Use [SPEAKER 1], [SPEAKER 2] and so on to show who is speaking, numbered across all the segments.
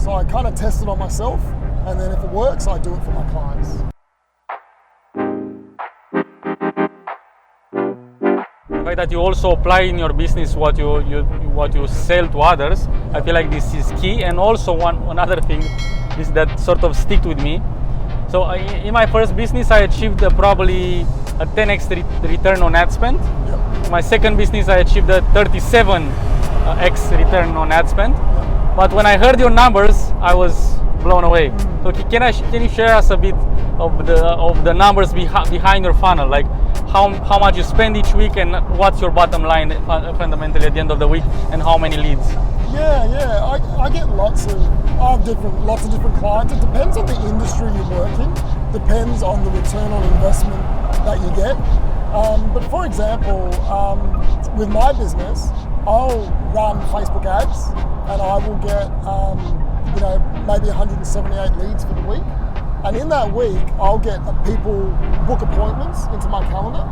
[SPEAKER 1] So I kind of test it on myself, and then if it works, I do it for my clients.
[SPEAKER 2] The fact that you also apply in your business what you sell to others, I feel like this is key. And also one other thing is that sort of stick with me. So in my first business, I achieved probably a 10x return on ad spend.
[SPEAKER 1] Yep.
[SPEAKER 2] My second business, I achieved a 37x return on ad spend.
[SPEAKER 1] Yep.
[SPEAKER 2] But when I heard your numbers, I was blown away. So can you share us a bit of the numbers behind your funnel, like how much you spend each week and what's your bottom line fundamentally at the end of the week, and how many leads?
[SPEAKER 1] Yeah. I get lots of different clients. It depends on the industry you work in. Depends on the return on investment that you get. But for example, with my business, I'll run Facebook ads and I will get maybe 178 leads for the week. And in that week, I'll get people book appointments into my calendar.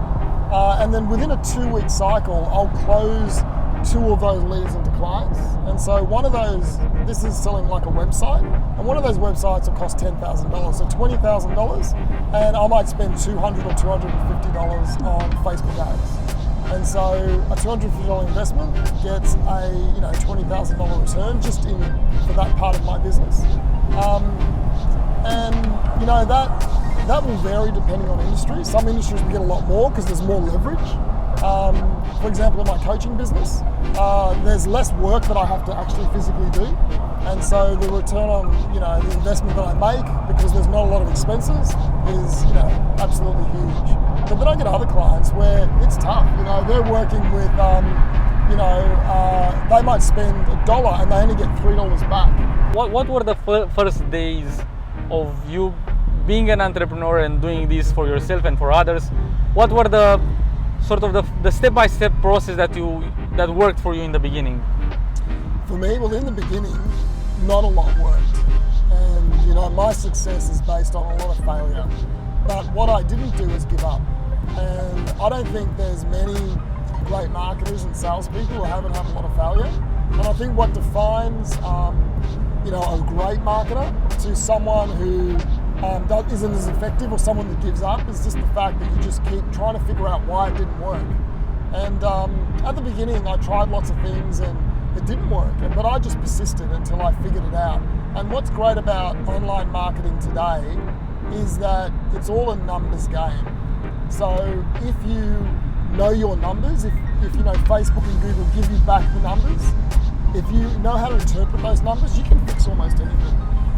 [SPEAKER 1] And then within a 2-week cycle, I'll close 2 of those leads into clients. And so one of those, this is selling like a website, and one of those websites will cost $10,000, so $20,000, and I might spend $200 or $250 on Facebook ads. And so a $250 investment gets a $20,000 return just for that part of my business. And that will vary depending on industry. Some industries we get a lot more because there's more leverage. For example, in my coaching business, there's less work that I have to actually physically do. And so the return on, the investment that I make, because there's not a lot of expenses, is, absolutely huge. But then I get other clients where it's tough. They're working with, they might spend $1 and they only get $3 back.
[SPEAKER 2] What were the first days of you being an entrepreneur and doing this for yourself and for others? What were the sort of the step-by-step process that worked for you in the beginning?
[SPEAKER 1] For me, well, in the beginning, not a lot worked. And, my success is based on a lot of failure. But what I didn't do is give up. And I don't think there's many great marketers and salespeople who haven't had a lot of failure. And I think what defines, a great marketer to someone who isn't as effective or someone that gives up is just the fact that you just keep trying to figure out why it didn't work. And at the beginning, I tried lots of things and it didn't work, but I just persisted until I figured it out. And what's great about online marketing today is that it's all a numbers game. So if you know your numbers, if Facebook and Google give you back the numbers, if you know how to interpret those numbers, you can fix almost anything.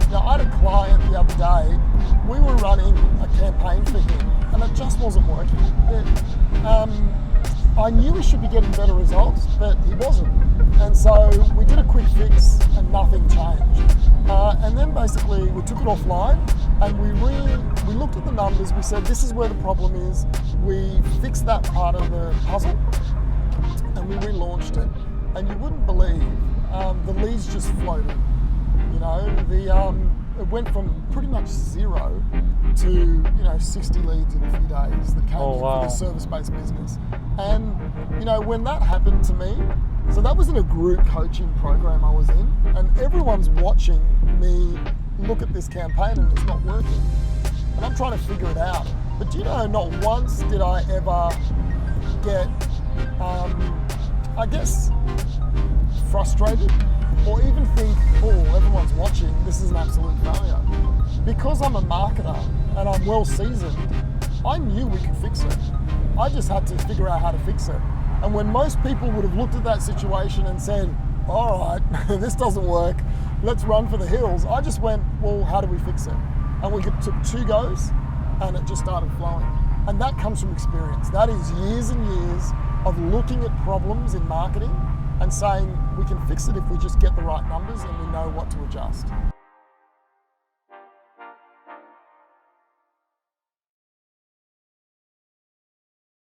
[SPEAKER 1] Now, I had a client the other day, we were running a campaign for him and it just wasn't working. I knew he should be getting better results, but he wasn't. And so we did a quick fix and nothing changed. And then basically we took it offline and we looked at the numbers, we said this is where the problem is, we fixed that part of the puzzle and we relaunched it. And you wouldn't believe, the leads just floated. It went from pretty much 0 to 60 leads in a few days that came in for the service-based business. And when that happened to me, so that was in a group coaching program I was in, and everyone's watching me look at this campaign and it's not working. And I'm trying to figure it out. But do you know, not once did I ever get, frustrated or even think, everyone's watching, this is an absolute failure. Because I'm a marketer and I'm well seasoned, I knew we could fix it. I just had to figure out how to fix it. And when most people would have looked at that situation and said, all right, this doesn't work, let's run for the hills, I just went, well, how do we fix it? And we took 2 goes and it just started flowing. And that comes from experience. That is years and years of looking at problems in marketing and saying we can fix it if we just get the right numbers and we know what to adjust.